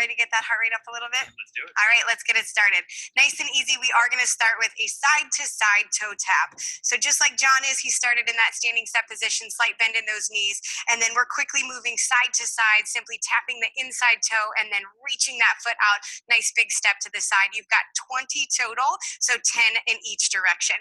ready to get that heart rate up a little bit? Let's do it. All right, let's get it started. Nice and easy. We are going to start with a side-to-side toe tap. So just like John is, he started in that standing step position, slight bend in those knees, and then we're quickly moving side to side, simply tapping the inside toe and then reaching that foot out. Nice big step to the side. You've got 20 total, so 10 in each direction.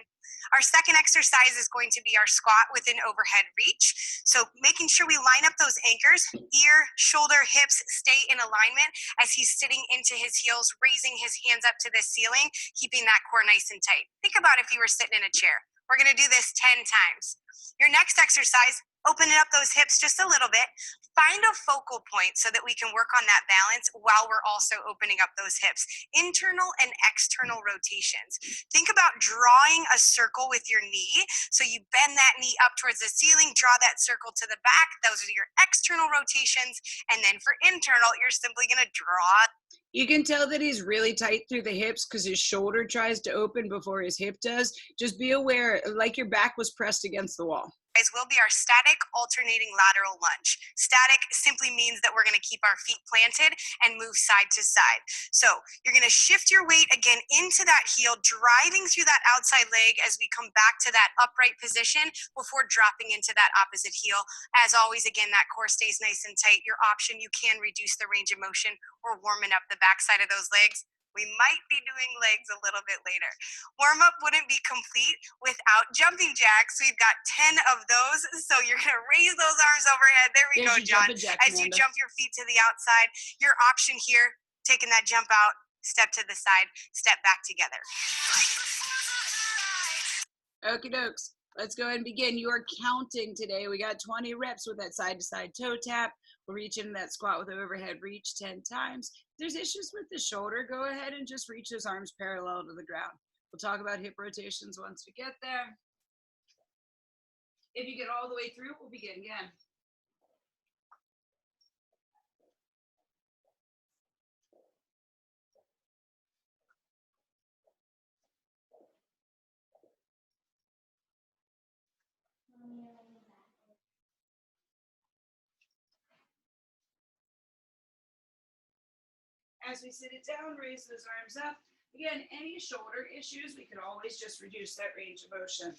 Our second exercise is going to be our squat with an overhead reach. So making sure we line up those anchors, ear, shoulder, hips stay in alignment as he's sitting into his heels, raising his hands up to the ceiling, keeping that core nice and tight. Think about if you were sitting in a chair. We're going to do this 10 times. Your next exercise, opening up those hips just a little bit. Find a focal point so that we can work on that balance while we're also opening up those hips. Internal and external rotations. Think about drawing a circle with your knee. So you bend that knee up towards the ceiling, draw that circle to the back. Those are your external rotations. And then for internal, you're simply going to draw. You can tell that he's really tight through the hips because his shoulder tries to open before his hip does. Just be aware, like your back was pressed against the wall. Will be our static alternating lateral lunge. Static simply means that we're going to keep our feet planted and move side to side. So you're going to shift your weight again into that heel, driving through that outside leg as we come back to that upright position before dropping into that opposite heel. As always, again, that core stays nice and tight. Your option, you can reduce the range of motion or warming up the backside of those legs. We might be doing legs a little bit later. Warm-up wouldn't be complete without jumping jacks. We've got 10 of those. So you're going to raise those arms overhead. There we go, John. As you jump your feet to the outside, your option here, taking that jump out, step to the side, step back together. Okie dokes. Let's go ahead and begin. You are counting today. We got 20 reps with that side-to-side toe tap. We'll reach into that squat with overhead reach 10 times. If there's issues with the shoulder, go ahead and just reach those arms parallel to the ground. We'll talk about hip rotations once we get there. If you get all the way through, we'll begin again. As we sit it down, raise those arms up. Again, any shoulder issues, we could always just reduce that range of motion.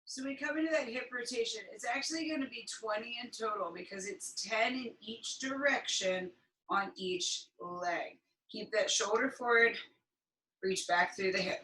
So we come into that hip rotation. It's actually going to be 20 in total because it's 10 in each direction on each leg. Keep that shoulder forward, reach back through the hip.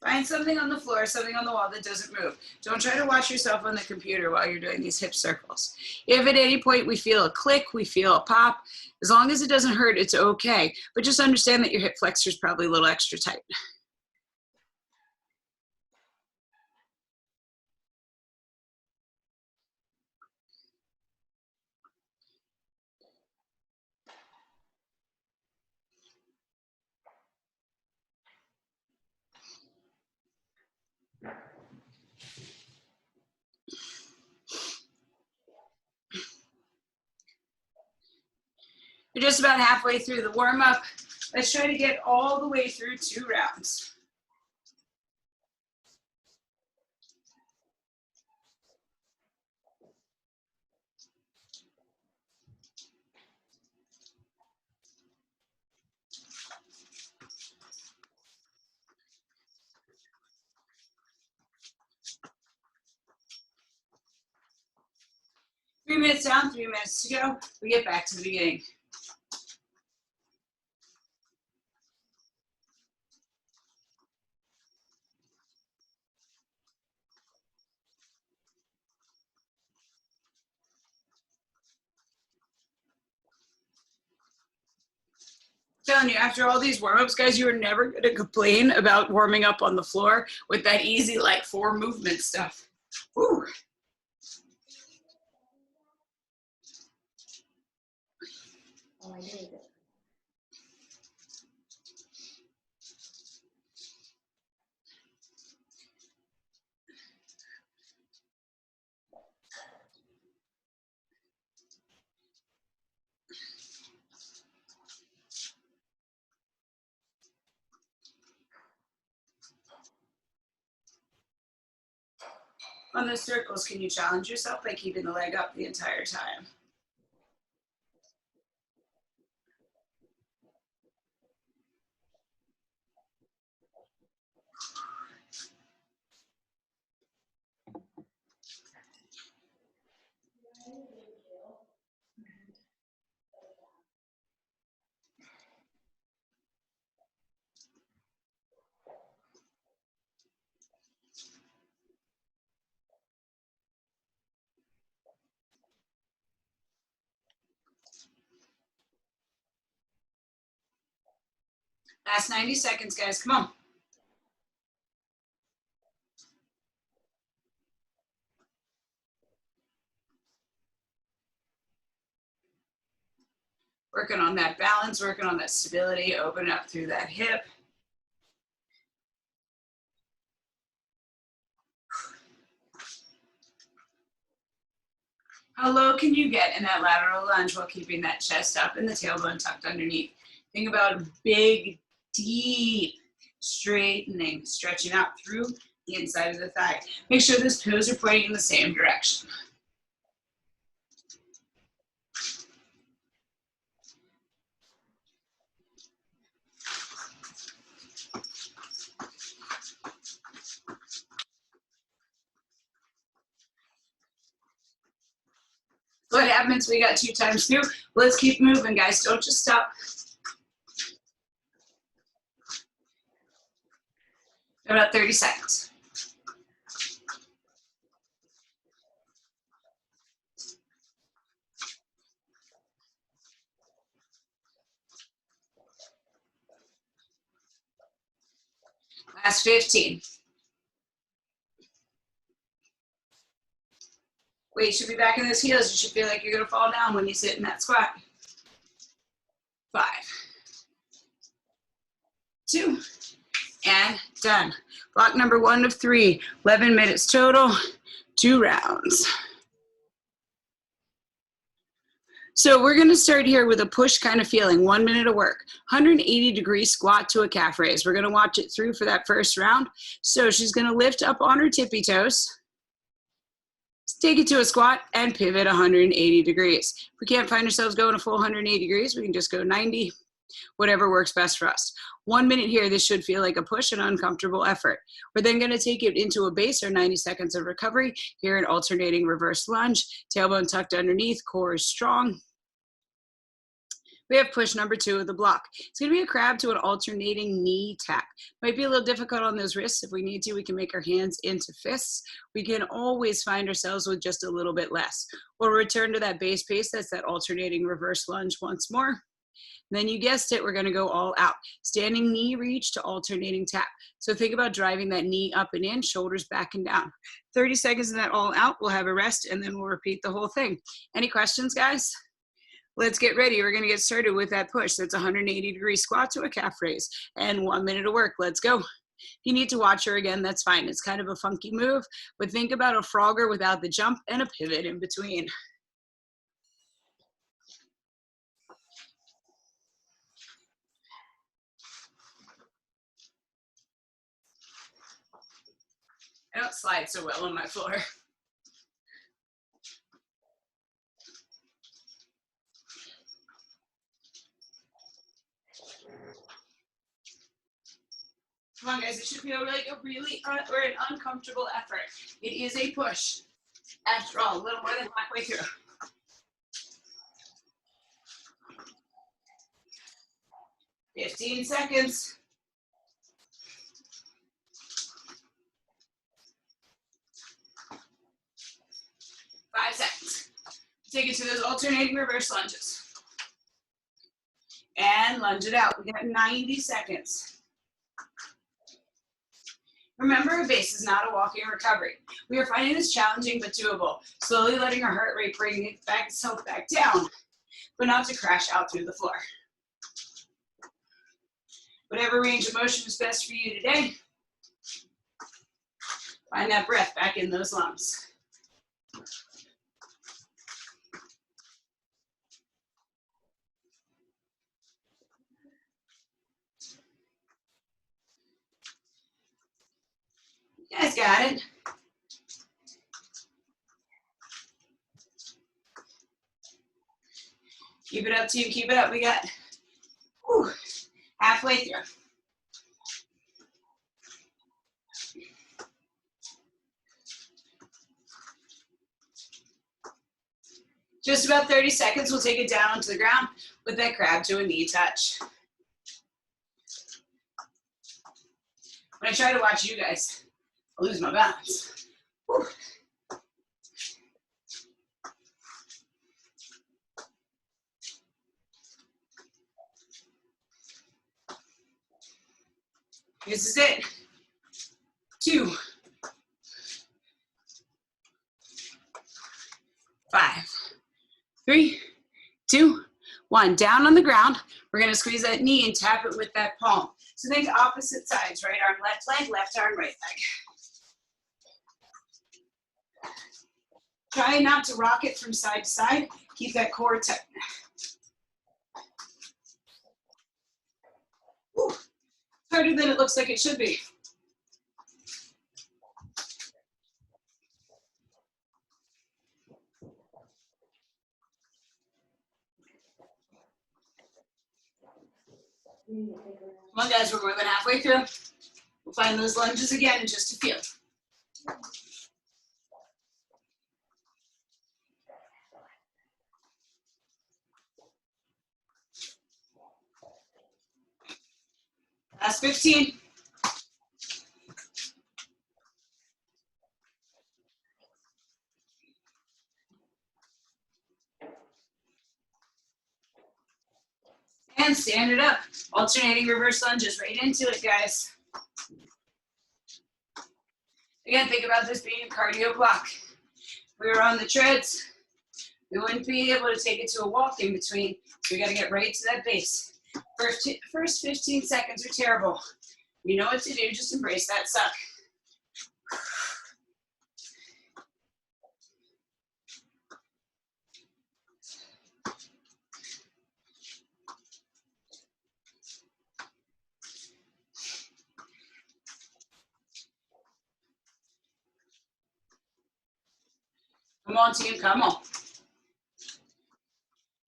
Find something on the floor, something on the wall that doesn't move. Don't try to watch yourself on the computer while you're doing these hip circles. If at any point we feel a click, we feel a pop, as long as it doesn't hurt, it's okay. But just understand that your hip flexor is probably a little extra tight. We're just about halfway through the warm-up. Let's try to get all the way through 2 rounds. Three minutes down, 3 minutes to go. We get back to the beginning. Telling you, after all these warm-ups, guys, you are never going to complain about warming up on the floor with that easy, like 4 movement stuff. Ooh. Oh, I did it. On the circles, can you challenge yourself by keeping the leg up the entire time? Last 90 seconds, guys. Come on. Working on that balance, working on that stability, open up through that hip. How low can you get in that lateral lunge while keeping that chest up and the tailbone tucked underneath? Think about big, deep straightening, stretching out through the inside of the thigh. Make sure those toes are pointing in the same direction. What happens? We got 2 times through. Let's keep moving, guys. Don't just stop. About 30 seconds. Last 15. Weight should be back in those heels. You should feel like you're going to fall down when you sit in that squat. 5, 2, and done. Block number 1 of 3, 11 minutes total, 2 rounds. So we're gonna start here with a push kind of feeling, 1 minute of work. 180-degree squat to a calf raise. We're gonna watch it through for that first round. So she's gonna lift up on her tippy toes, take it to a squat, and pivot 180 degrees. If we can't find ourselves going a full 180 degrees, we can just go 90, whatever works best for us. 1 minute here, this should feel like a push and uncomfortable effort. We're then gonna take it into a base or 90 seconds of recovery. Here an alternating reverse lunge, tailbone tucked underneath, core is strong. We have push number 2 of the block. It's gonna be a crab to an alternating knee tap. Might be a little difficult on those wrists. If we need to, we can make our hands into fists. We can always find ourselves with just a little bit less. We'll return to that base pace. That's that alternating reverse lunge once more. Then you guessed it, we're gonna go all out. Standing knee reach to alternating tap. So think about driving that knee up and in, shoulders back and down. 30 seconds of that all out, we'll have a rest, and then we'll repeat the whole thing. Any questions, guys? Let's get ready. We're gonna get started with that push. That's 180-degree squat to a calf raise, and 1 minute of work. Let's go. If you need to watch her again, that's fine. It's kind of a funky move, but think about a frogger without the jump and a pivot in between. I don't slide so well on my floor. Come on, guys, it should feel like a really or an uncomfortable effort. It is a push. After all, a little more than halfway through. "15 seconds. "5 seconds. Take it to those alternating reverse lunges. And lunge it out. We got 90 seconds. Remember, a base is not a walking recovery. We are finding this challenging but doable. Slowly letting our heart rate bring itself back down, but not to crash out through the floor. Whatever range of motion is best for you today, find that breath back in those lungs. You guys got it. Keep it up, team, keep it up. We got halfway through. Just about 30 seconds. We'll take it down onto the ground with that crab to a knee touch. When I try to watch you guys, I lose my balance. Whew. This is it. 2, 5, 3, 2, 1. Down on the ground. We're going to squeeze that knee and tap it with that palm. So think opposite sides. Right arm, left leg, left arm, right leg. Try not to rock it from side to side. Keep that core tight. Whew. Harder than it looks like it should be. Come on, guys, we're more than halfway through. We'll find those lunges again in just a few. Last 15. And stand it up. Alternating reverse lunges right into it, guys. Again, think about this being a cardio block. If we were on the treads, we wouldn't be able to take it to a walk in between. So we got to get right to that base. First 15 seconds are terrible. You know what to do, just embrace that suck. Come on, team, come on.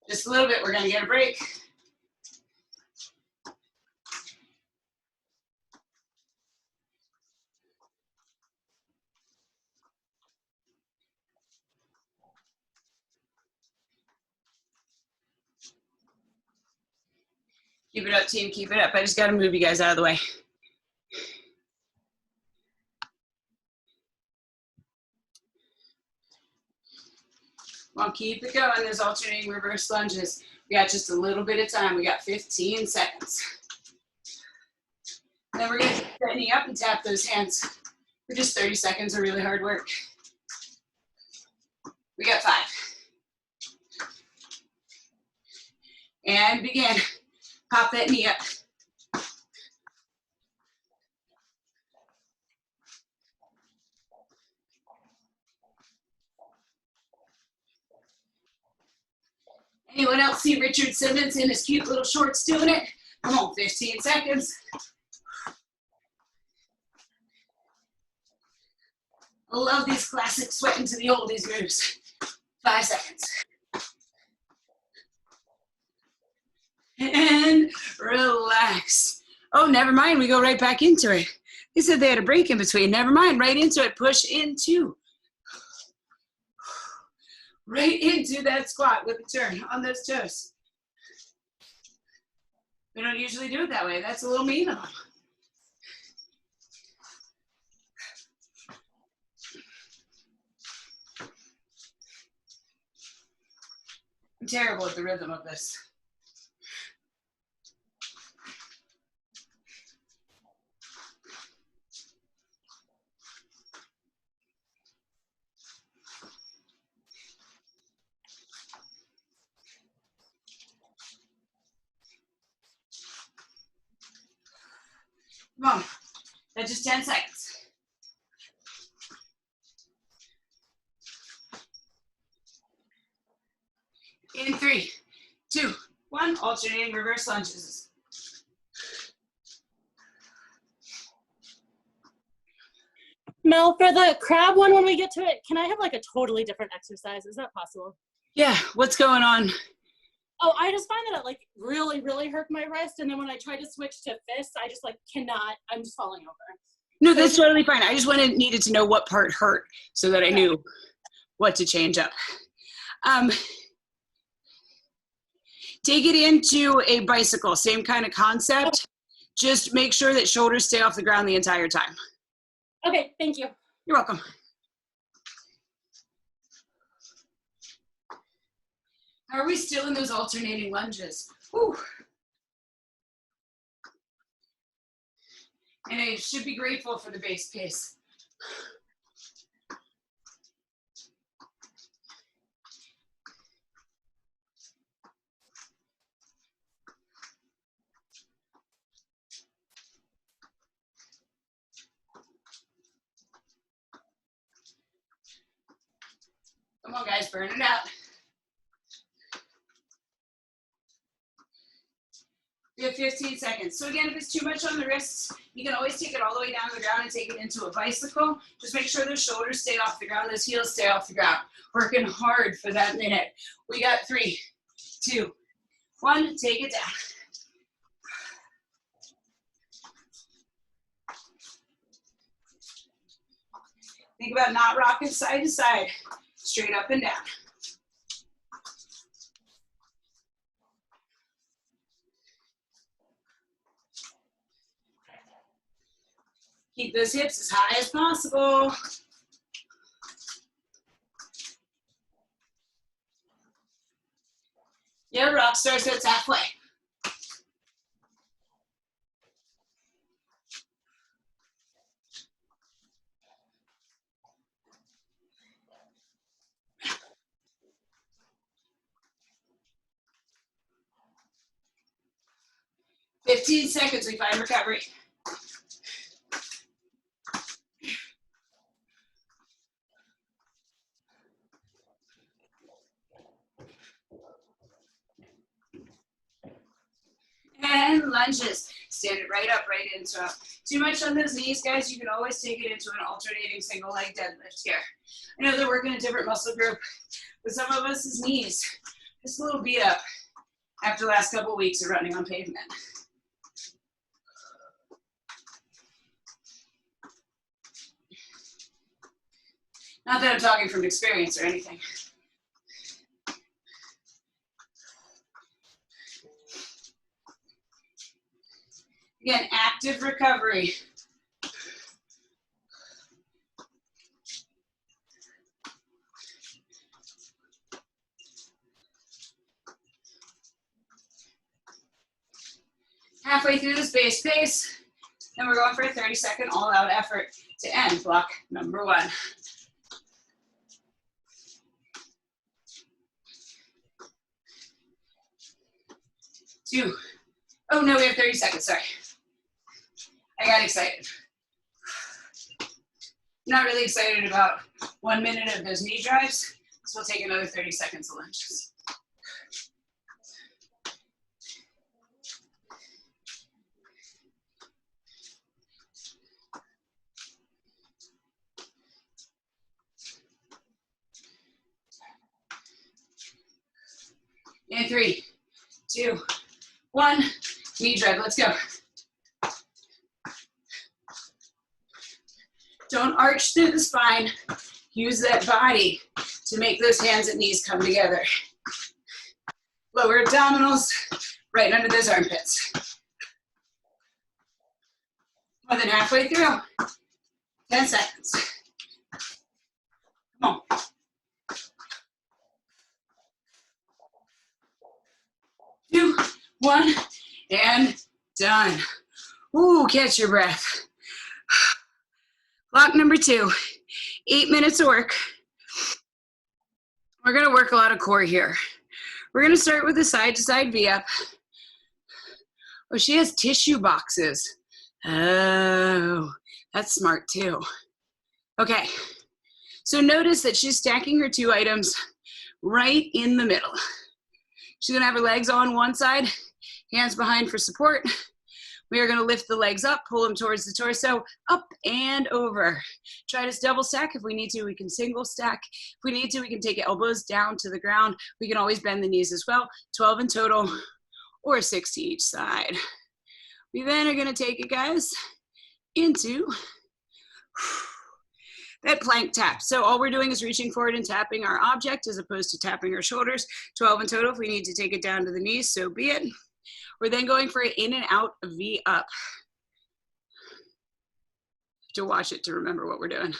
Just a little bit, we're gonna get a break. Keep it up, team, keep it up. I just gotta move you guys out of the way. Come on, keep it going. There's alternating reverse lunges. We got just a little bit of time. We got 15 seconds. And then we're gonna get that knee up and tap those hands for just 30 seconds of really hard work. We got 5. And begin. Pop that knee up. Anyone else see Richard Simmons in his cute little shorts doing it? Come on, 15 seconds. I love these classic sweating to the oldies moves. 5 seconds. And relax. Oh, never mind, we go right back into it. They said they had a break in between. Never mind, right into it. Push into. Right into that squat with a turn on those toes. We don't usually do it that way. That's a little mean of them. I'm terrible at the rhythm of this. Come on. That's just 10 seconds. In 3, 2, 1, alternating reverse lunges. Mel, for the crab one, when we get to it, can I have like a totally different exercise? Is that possible? Yeah, what's going on? Oh, I just find that it like really, really hurt my wrist. And then when I try to switch to fists, I just like cannot, I'm just falling over. No, that's totally fine. I just needed to know what part hurt so that I knew what to change up. Take it into a bicycle, same kind of concept. Just make sure that shoulders stay off the ground the entire time. Okay, thank you. You're welcome. How are we still in those alternating lunges? Whew. And I should be grateful for the base pace. Come on, guys, burn it out. We have 15 seconds. So again, if it's too much on the wrists, you can always take it all the way down to the ground and take it into a bicycle. Just make sure those shoulders stay off the ground, those heels stay off the ground. Working hard for that minute. We got 3, 2, 1, take it down. Think about not rocking side to side, straight up and down. Keep those hips as high as possible. Yeah, rock star, so it's halfway. "15 seconds, we find recovery. And lunges. Stand it right up, right into up. Too much on those knees, guys, you can always take it into an alternating single leg deadlift here. I know they're working a different muscle group, but some of us' knees just a little beat up after the last couple of weeks of running on pavement. Not that I'm talking from experience or anything. Again, active recovery. Halfway through this base pace, and we're going for a 30-second all-out effort to end block number 1. Two. Oh no, we have 30 seconds, sorry. I got excited. I'm not really excited about 1 minute of those knee drives, so we'll take another 30 seconds of lunges. And 3, 2, 1, knee drive, let's go. Don't arch through the spine. Use that body to make those hands and knees come together. Lower abdominals, right under those armpits. More than halfway through. 10 seconds. Come on. Two, 1, and done. Ooh, catch your breath. Block number 2, 8 minutes of work. We're gonna work a lot of core here. We're gonna start with the side to side V up. Oh, she has tissue boxes. Oh, that's smart too. Okay, so notice that she's stacking her 2 items right in the middle. She's gonna have her legs on one side, hands behind for support. We are gonna lift the legs up, pull them towards the torso, up and over. Try to double stack. If we need to, we can single stack. If we need to, we can take elbows down to the ground. We can always bend the knees as well. 12 in total, or 6 to each side. We then are gonna take it, guys, into that plank tap. So all we're doing is reaching forward and tapping our object as opposed to tapping our shoulders. 12 in total. If we need to take it down to the knees, so be it. We're then going for an in and out V up. To watch it to remember what we're doing.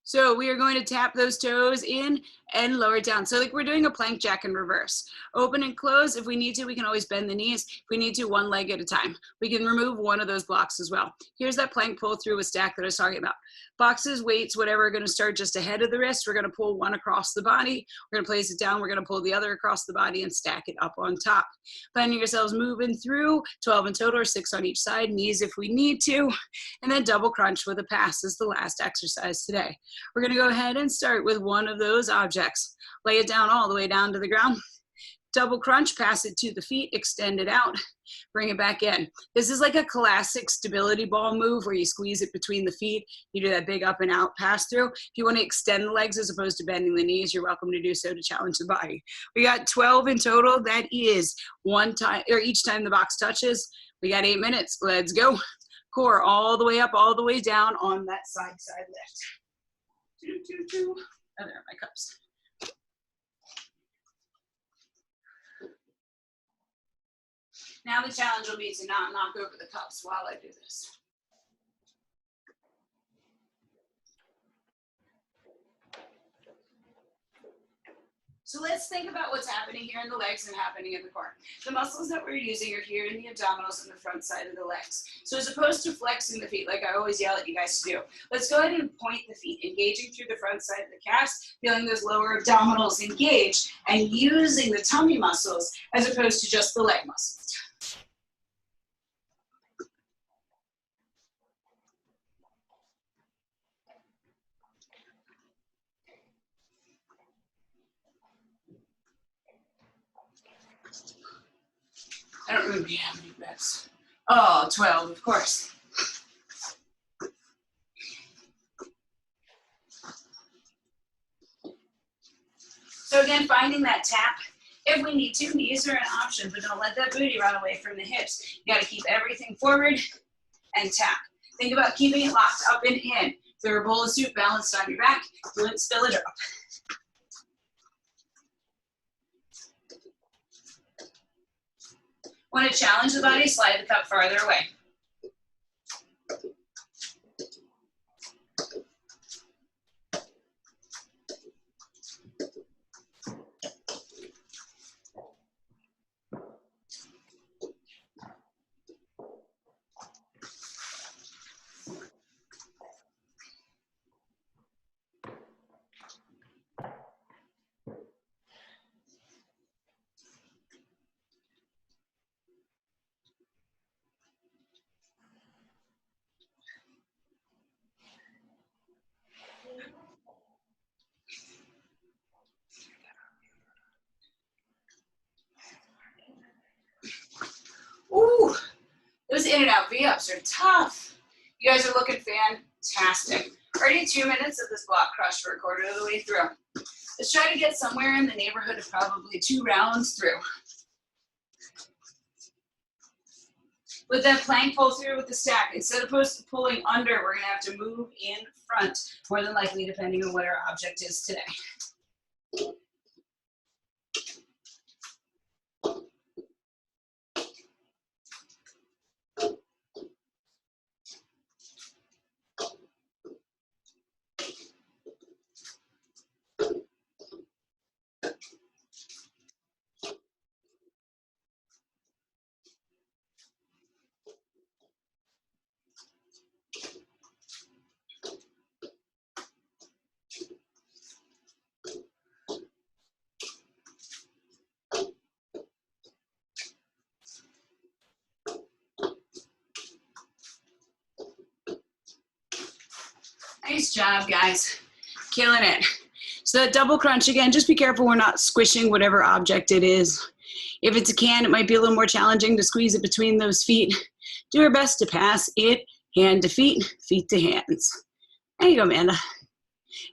So we are going to tap those toes in and lower it down. So like we're doing a plank jack in reverse. Open and close. If we need to, we can always bend the knees. If we need to, one leg at a time. We can remove one of those blocks as well. Here's that plank pull through a stack that I was talking about. Boxes, weights, whatever, are gonna start just ahead of the wrist. We're gonna pull one across the body. We're gonna place it down. We're gonna pull the other across the body and stack it up on top. Finding yourselves moving through, 12 in total, or 6 on each side, knees if we need to, and then double crunch with a pass is the last exercise today. We're gonna go ahead and start with one of those objects. Lay it down all the way down to the ground. Double crunch, pass it to the feet, extend it out, bring it back in. This is like a classic stability ball move where you squeeze it between the feet. You do that big up and out pass through. If you want to extend the legs as opposed to bending the knees, you're welcome to do so to challenge the body. We got 12 in total. That is one time, or each time the box touches. We got 8 minutes. Let's go. Core all the way up, all the way down on that side lift. Oh, there are my cups. Now the challenge will be to not knock over the cups while I do this. So let's think about what's happening here in the legs and happening in the core. The muscles that we're using are here in the abdominals and the front side of the legs. So as opposed to flexing the feet like I always yell at you guys to do, let's go ahead and point the feet, engaging through the front side of the calves, feeling those lower abdominals engaged, and using the tummy muscles as opposed to just the leg muscles. I don't remember how many reps. Oh, 12, of course. So again, finding that tap. If we need to, knees are an option, but don't let that booty run away from the hips. You gotta keep everything forward and tap. Think about keeping it locked up and in. If you're a bowl of soup balanced on your back, you wouldn't spill a drop. Want to challenge the body, slide the cup farther away. Ooh, those in and out V-ups are tough. You guys are looking fantastic. Already 2 minutes of this block crush for a quarter of the way through. Let's try to get somewhere in the neighborhood of probably 2 rounds through. With that plank pull through with the stack, instead of pulling under, we're gonna have to move in front, more than likely depending on what our object is today. Nice job, guys. Killing it. So that double crunch again, just be careful we're not squishing whatever object it is. If it's a can, it might be a little more challenging to squeeze it between those feet. Do our best to pass it hand to feet, feet to hands. There you go, Amanda.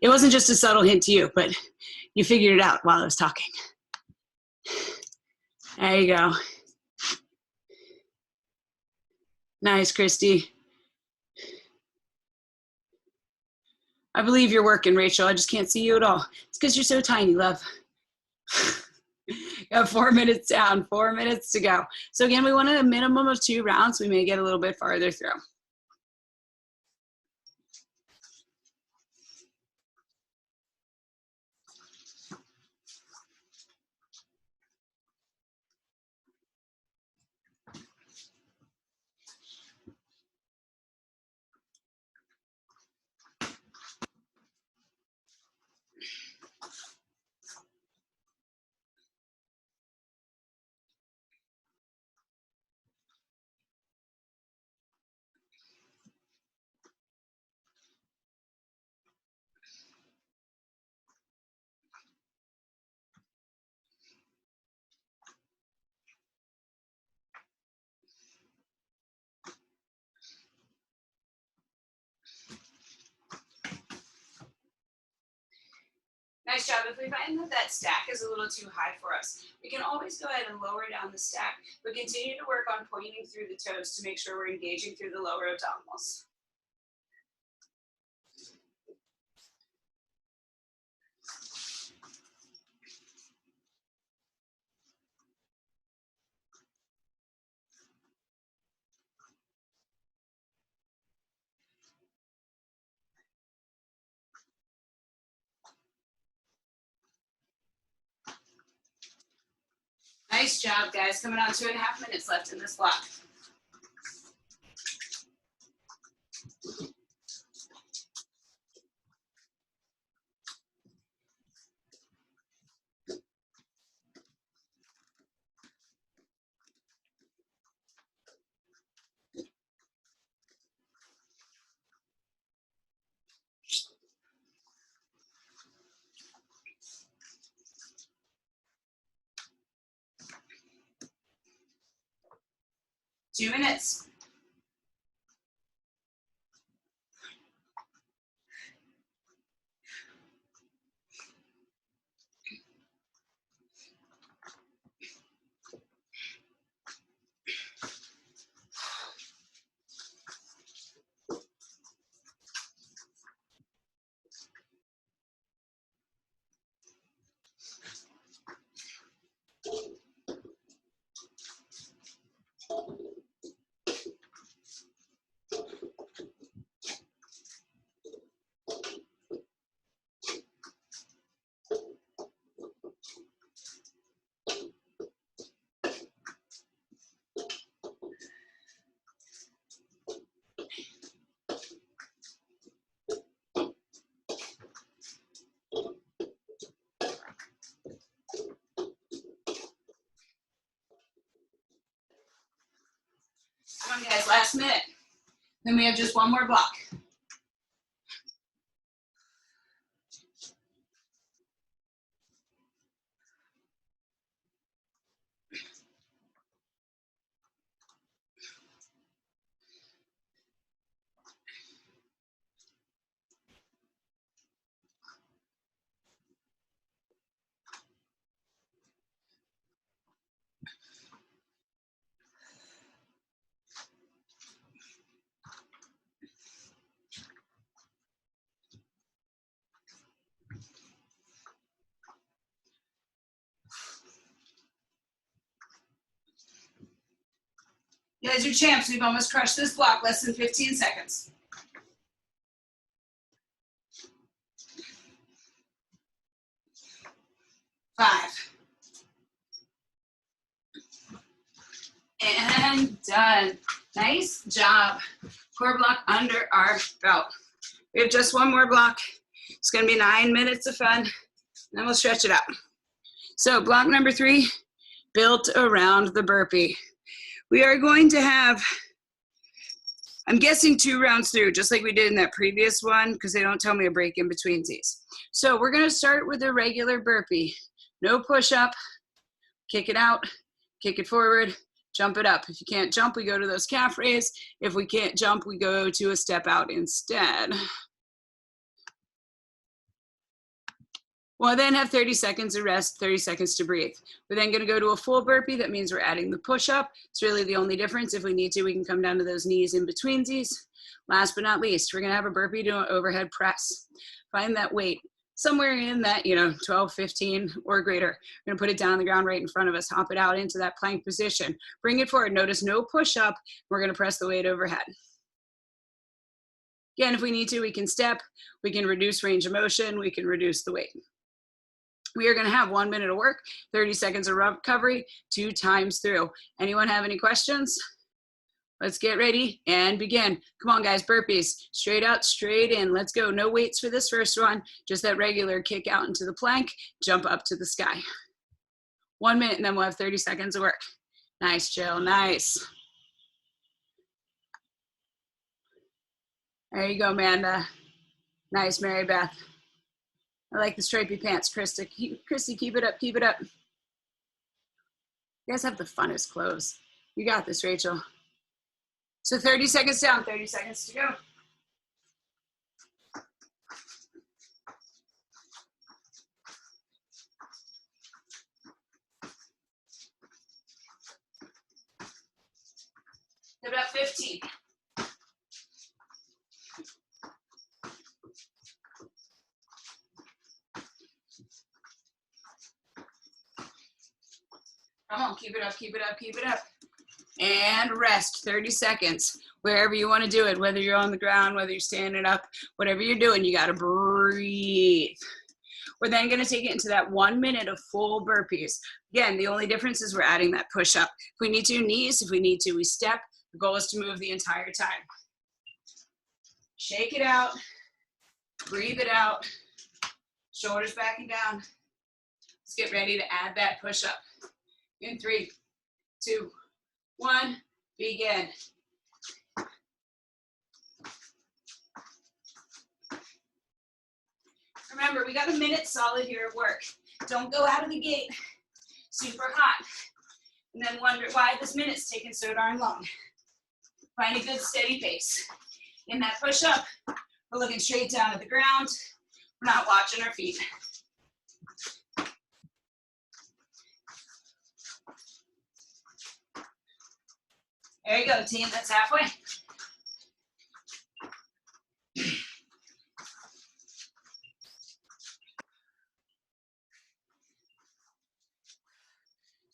It wasn't just a subtle hint to you, but you figured it out while I was talking. There you go. Nice, Christy. I believe you're working, Rachel. I just can't see you at all. It's because you're so tiny, love. Got 4 minutes down, 4 minutes to go. So again, we want a minimum of 2 rounds. We may get a little bit farther through. Nice job. If we find that that stack is a little too high for us, we can always go ahead and lower down the stack, but continue to work on pointing through the toes to make sure we're engaging through the lower abdominals. Nice job, guys. Coming on 2.5 minutes left in this block. Two minutes. Come on, guys, last minute. Then we have just one more block. You guys are champs. We've almost crushed this block, less than 15 seconds. 5. And done. Nice job. Core block under our belt. We have just one more block. It's going to be 9 minutes of fun. And then we'll stretch it out. So block number 3, built around the burpee. We are going to have I'm guessing 2 rounds through, just like we did in that previous one, because they don't tell me a break in between these. So we're gonna start with a regular burpee. No push up, kick it out, kick it forward, jump it up. If you can't jump, we go to those calf raise. If we can't jump, we go to a step out instead. We'll then have 30 seconds of rest, 30 seconds to breathe. We're then gonna go to a full burpee. That means we're adding the push-up. It's really the only difference. If we need to, we can come down to those knees in between these. Last but not least, we're gonna have a burpee to an overhead press. Find that weight somewhere in that, 12, 15 or greater. We're gonna put it down on the ground right in front of us, hop it out into that plank position. Bring it forward, notice no push-up. We're gonna press the weight overhead. Again, if we need to, we can step, we can reduce range of motion, we can reduce the weight. We are gonna have 1 minute of work, 30 seconds of recovery, 2 times through. Anyone have any questions? Let's get ready and begin. Come on guys, burpees, straight out, straight in. Let's go, no weights for this first one, just that regular kick out into the plank, jump up to the sky. 1 minute and then we'll have 30 seconds of work. Nice, Jill, nice. There you go, Amanda. Nice, Mary Beth. I like the stripy pants, Christy, keep it up, keep it up. You guys have the funnest clothes. You got this, Rachel. So 30 seconds down, 30 seconds to go. About 15. Come on, keep it up, keep it up, keep it up. And rest, 30 seconds. Wherever you want to do it, whether you're on the ground, whether you're standing up, whatever you're doing, you got to breathe. We're then going to take it into that 1 minute of full burpees. Again, the only difference is we're adding that push up. If we need to, knees. If we need to, we step. The goal is to move the entire time. Shake it out. Breathe it out. Shoulders back and down. Let's get ready to add that push up. In 3, 2, 1, begin. Remember, we got a minute solid here at work. Don't go out of the gate super hot and then wonder why this minute's taking so darn long. Find a good steady pace. In that push up, we're looking straight down at the ground. We're not watching our feet. There you go, team, that's halfway.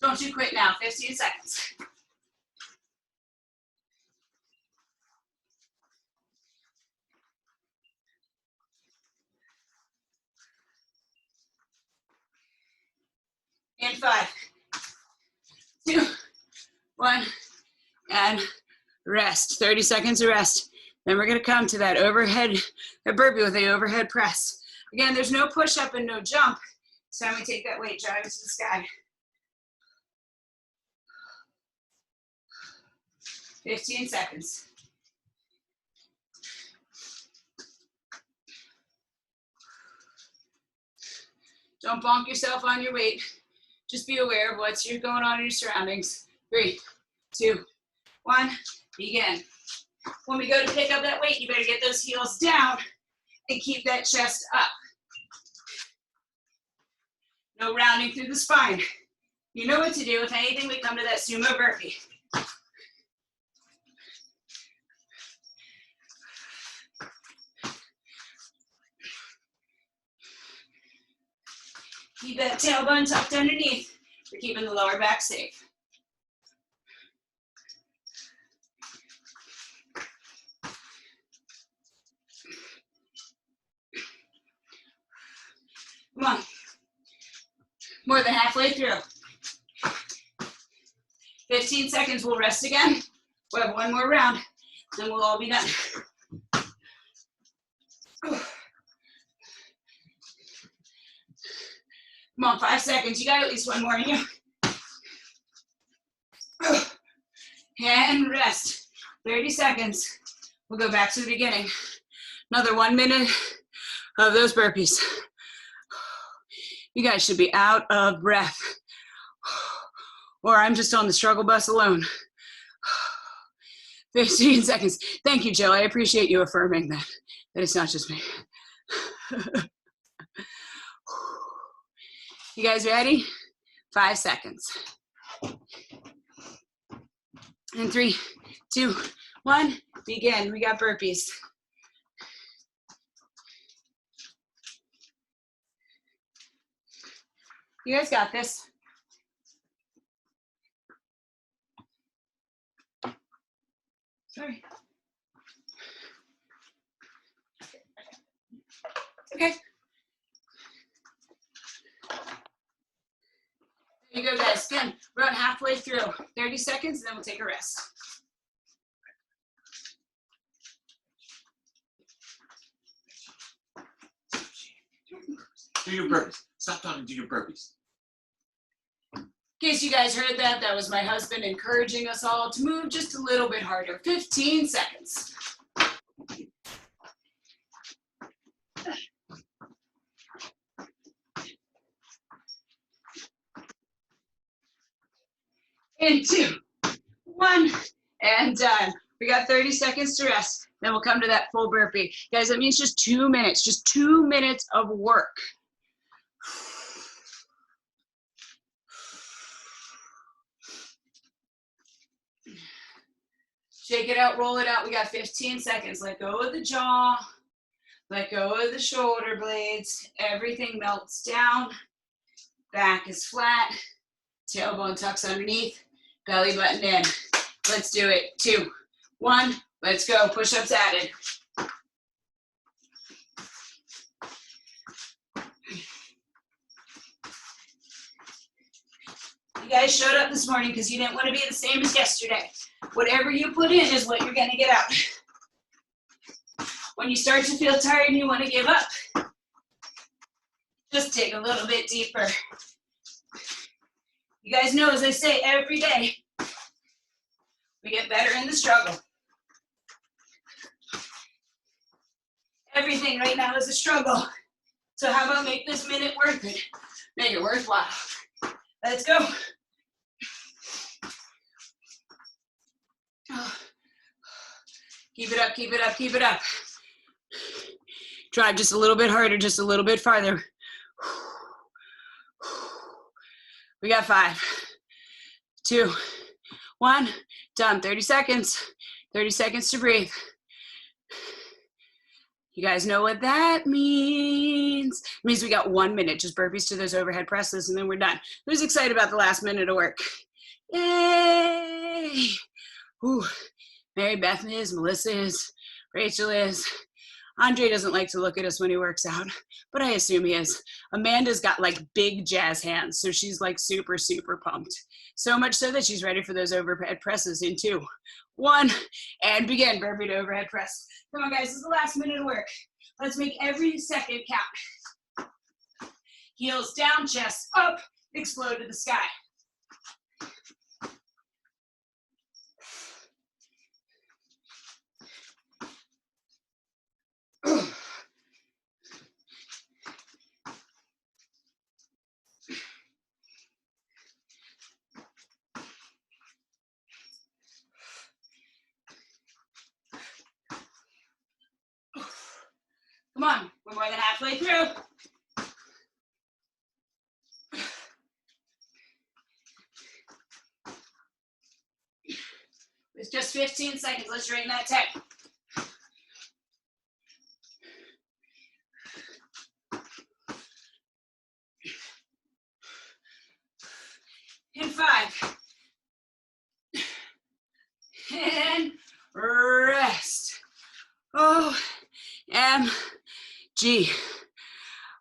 Don't you quit now, 15 seconds. In 5, 2, 1, and rest. 30 seconds of rest. Then we're gonna come to that overhead, a burpee with the overhead press. Again, there's no push up and no jump. It's time we take that weight, drive it to the sky. 15 seconds. Don't bonk yourself on your weight. Just be aware of what's going on in your surroundings. 3, 2, 1, begin. When we go to pick up that weight, you better get those heels down and keep that chest up. No rounding through the spine. You know what to do. If anything, we come to that sumo burpee. Keep that tailbone tucked underneath. We're keeping the lower back safe. Come on. More than halfway through. 15 seconds, we'll rest again. We'll have one more round, then we'll all be done. Come on, 5 seconds. You got at least one more in you. And rest. 30 seconds. We'll go back to the beginning. Another 1 minute of those burpees. You guys should be out of breath. Or I'm just on the struggle bus alone. 15 seconds. Thank you, Jill. I appreciate you affirming that it's not just me. You guys ready? 5 seconds. And 3, 2, 1, begin. We got burpees. You guys got this. Sorry. Okay. There you go, guys. Again, we're about halfway through. 30 seconds, and then we'll take a rest. Do your burpees. Stop talking, do your burpees. In case you guys heard that, that was my husband encouraging us all to move just a little bit harder. 15 seconds. And 2, 1, and done. We got 30 seconds to rest. Then we'll come to that full burpee. Guys, that means just 2 minutes, just 2 minutes of work. Shake it out, roll it out. We got 15 seconds. Let go of the jaw. Let go of the shoulder blades. Everything melts down. Back is flat. Tailbone tucks underneath. Belly button in. Let's do it. 2, 1. Let's go. Push-ups added. You guys showed up this morning because you didn't want to be the same as yesterday. Whatever you put in is what you're going to get out. When you start to feel tired and you want to give up, just dig a little bit deeper. You guys know, as I say every day, we get better in the struggle. Everything right now is a struggle. So how about make this minute worth it? Make it worthwhile. Let's go. Keep it up, keep it up, keep it up. Drive just a little bit harder, just a little bit farther. We got 5, 2, 1, done. 30 seconds. 30 seconds to breathe. You guys know what that means. It means we got 1 minute, just burpees to those overhead presses, and then we're done. Who's excited about the last minute of work? Yay! Ooh. Mary Beth is, Melissa is, Rachel is. Andre doesn't like to look at us when he works out, but I assume he is. Amanda's got like big jazz hands, so she's like super, super pumped. So much so that she's ready for those overhead presses in 2, 1, and begin. Burpee to overhead press. Come on, guys, this is the last minute of work. Let's make every second count. Heels down, chest up, explode to the sky. Come on, we're more than halfway through. It's just 15 seconds. Let's drain that tech. And 5. And rest. OMG.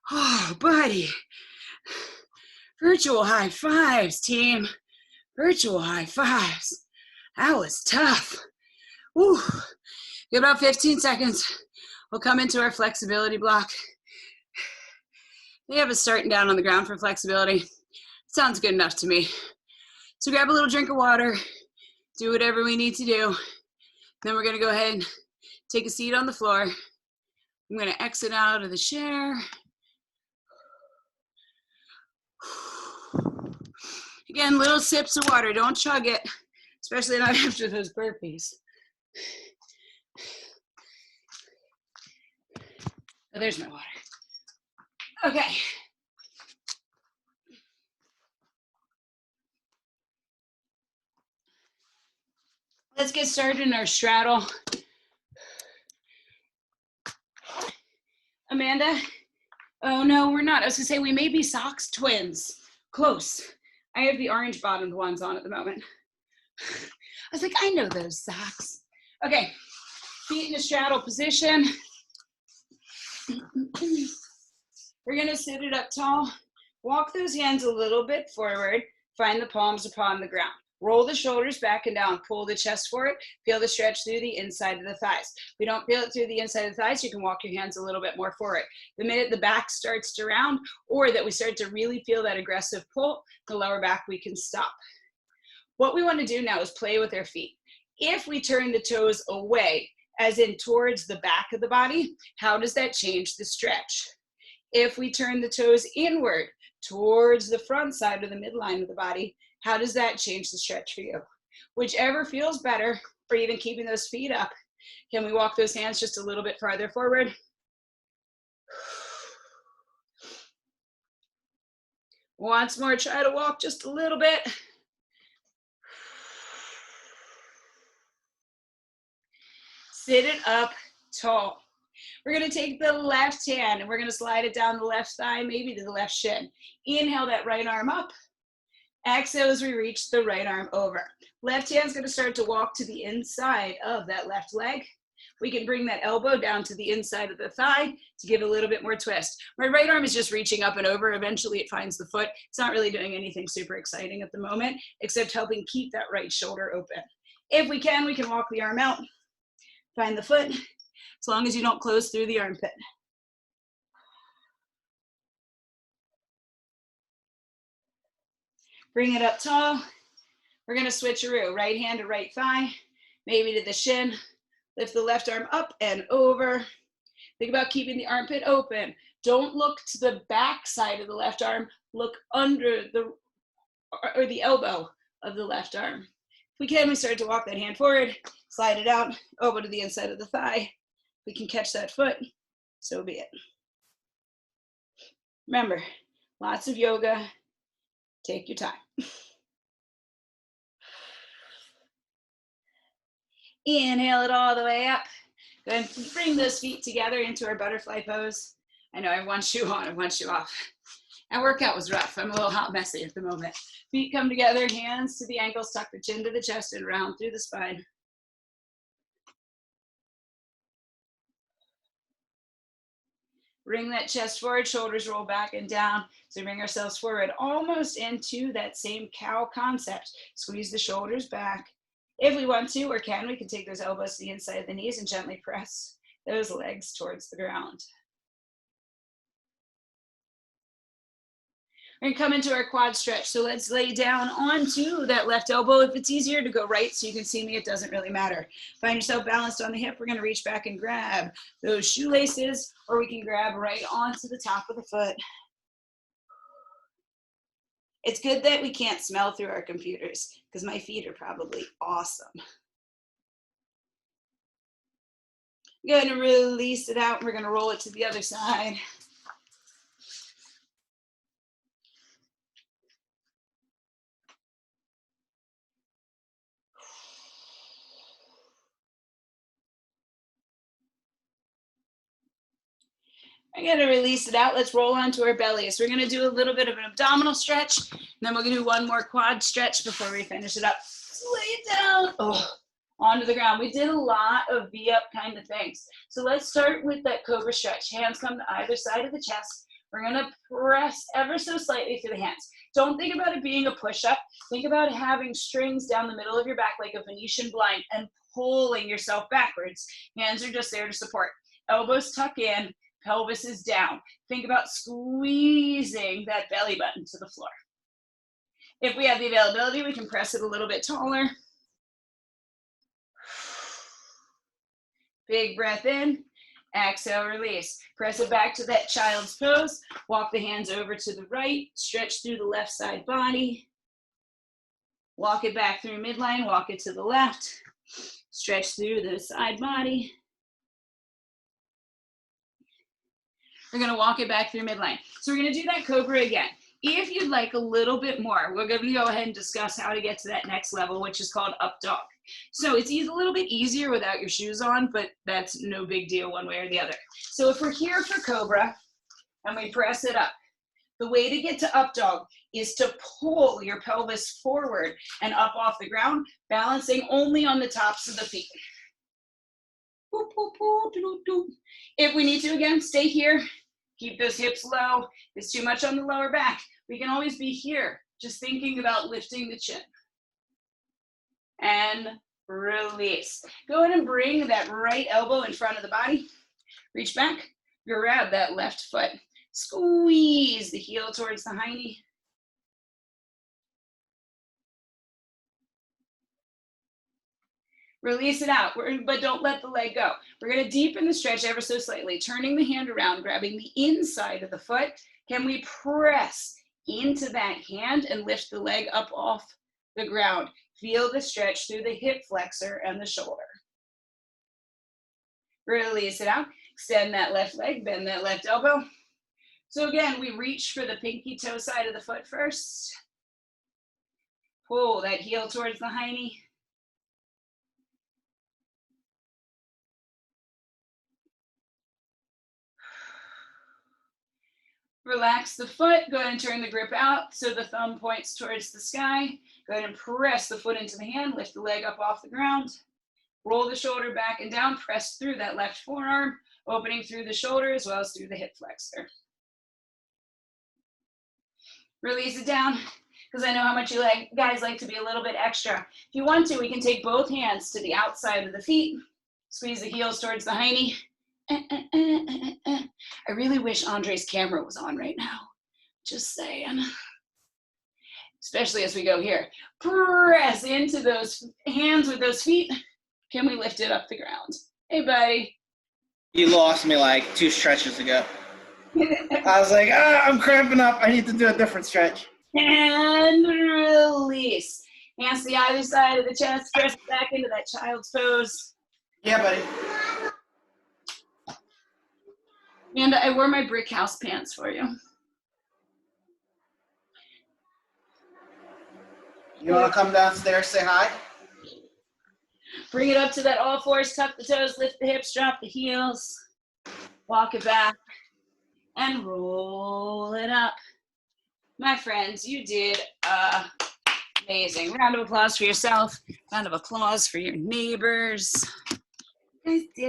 Oh, buddy. Virtual high fives, team. Virtual high fives. That was tough. Woo. Give about 15 seconds. We'll come into our flexibility block. They have us starting down on the ground for flexibility. Sounds good enough to me. So grab a little drink of water, do whatever we need to do. Then we're gonna go ahead and Take a seat on the floor. I'm gonna exit out of the chair. Again, little sips of water, don't chug it, especially not after those burpees. Oh, there's my water. Okay. Let's get started in our straddle. Amanda? Oh no, we're not. I was gonna say we may be socks twins. Close. I have the orange bottomed ones on at the moment. I was like, I know those socks. Okay, feet in a straddle position. We're gonna sit it up tall. Walk those hands a little bit forward. Find the palms upon the ground. Roll the shoulders back and down. Pull the chest forward. Feel the stretch through the inside of the thighs. If we don't feel it through the inside of the thighs, you can walk your hands a little bit more forward. The minute the back starts to round, or that we start to really feel that aggressive pull, the lower back, we can stop. What we want to do now is play with our feet. If we turn the toes away, as in towards the back of the body, how does that change the stretch? If we turn the toes inward towards the front side or the midline of the body, how does that change the stretch for you? Whichever feels better, or even keeping those feet up. Can we walk those hands just a little bit farther forward? Once more, try to walk just a little bit. Sit it up tall. We're gonna take the left hand and we're gonna slide it down the left thigh, maybe to the left shin. Inhale that right arm up. Exhale as we reach the right arm over. Left hand's gonna start to walk to the inside of that left leg. We can bring that elbow down to the inside of the thigh to give a little bit more twist. My right arm is just reaching up and over. Eventually it finds the foot. It's not really doing anything super exciting at the moment, except helping keep that right shoulder open. If we can walk the arm out, find the foot, as long as you don't close through the armpit. Bring it up tall. We're gonna switcheroo, right hand to right thigh, maybe to the shin. Lift the left arm up and over. Think about keeping the armpit open. Don't look to the back side of the left arm. Look under the elbow of the left arm. If we can, we start to walk that hand forward, slide it out, elbow to the inside of the thigh. If we can catch that foot, so be it. Remember, lots of yoga. Take your time. Inhale it all the way up. Go ahead and bring those feet together into our butterfly pose. I know I have one shoe on and one shoe off. That workout was rough. I'm a little hot messy at the moment. Feet come together, hands to the ankles, tuck the chin to the chest and round through the spine. Bring that chest forward, shoulders roll back and down. So bring ourselves forward, almost into that same cow concept. Squeeze the shoulders back. If we want to or can, we can take those elbows to the inside of the knees and gently press those legs towards the ground. We're gonna come into our quad stretch. So let's lay down onto that left elbow. If it's easier to go right so you can see me, it doesn't really matter. Find yourself balanced on the hip. We're gonna reach back and grab those shoelaces, or we can grab right onto the top of the foot. It's good that we can't smell through our computers because my feet are probably awesome. Go ahead and release it out. We're gonna roll it to the other side. I'm gonna release it out. Let's roll onto our bellies. We're gonna do a little bit of an abdominal stretch, and then we're gonna do one more quad stretch before we finish it up. Lay it down, onto the ground. We did a lot of V-up kind of things. So let's start with that cobra stretch. Hands come to either side of the chest. We're gonna press ever so slightly through the hands. Don't think about it being a push-up. Think about having strings down the middle of your back like a Venetian blind and pulling yourself backwards. Hands are just there to support. Elbows tuck in. Pelvis is down. Think about squeezing that belly button to the floor. If we have the availability, we can press it a little bit taller. Big breath in. Exhale, release. Press it back to that child's pose. Walk the hands over to the right. Stretch through the left side body. Walk it back through midline. Walk it to the left. Stretch through the side body. We're going to walk it back through midline. So we're going to do that cobra again. If you'd like a little bit more, we're going to go ahead and discuss how to get to that next level, which is called up dog. So it's a little bit easier without your shoes on, but that's no big deal one way or the other. So if we're here for cobra and we press it up, the way to get to up dog is to pull your pelvis forward and up off the ground, balancing only on the tops of the feet. If we need to, again, stay here. Keep those hips low. If it's too much on the lower back, we can always be here, just thinking about lifting the chin. And release. Go ahead and bring that right elbow in front of the body. Reach back, grab that left foot. Squeeze the heel towards the high knee. Release it out, but don't let the leg go. We're going to deepen the stretch ever so slightly, turning the hand around, grabbing the inside of the foot. Can we press into that hand and lift the leg up off the ground? Feel the stretch through the hip flexor and the shoulder. Release it out. Extend that left leg, bend that left elbow. So again, we reach for the pinky toe side of the foot first. Pull that heel towards the high knee. Relax the foot. Go ahead and turn the grip out so the thumb points towards the sky. Go ahead and press the foot into the hand. Lift the leg up off the ground. Roll the shoulder back and down. Press through that left forearm, opening through the shoulder as well as through the hip flexor. Release it down, because I know how much you guys like to be a little bit extra. If you want to, we can take both hands to the outside of the feet. Squeeze the heels towards the high knee. I really wish Andre's camera was on right now. Just saying. Especially as we go here. Press into those hands with those feet. Can we lift it up the ground? Hey, buddy. You lost me like 2 stretches ago. I was like, I'm cramping up. I need to do a different stretch. And release. Hands to the other side of the chest. Press back into that child's pose. Yeah, buddy. Amanda, I wore my brick house pants for you. You want to come downstairs, say hi? Bring it up to that all fours, tuck the toes, lift the hips, drop the heels. Walk it back and roll it up. My friends, you did amazing. Round of applause for yourself. Round of applause for your neighbors. You guys did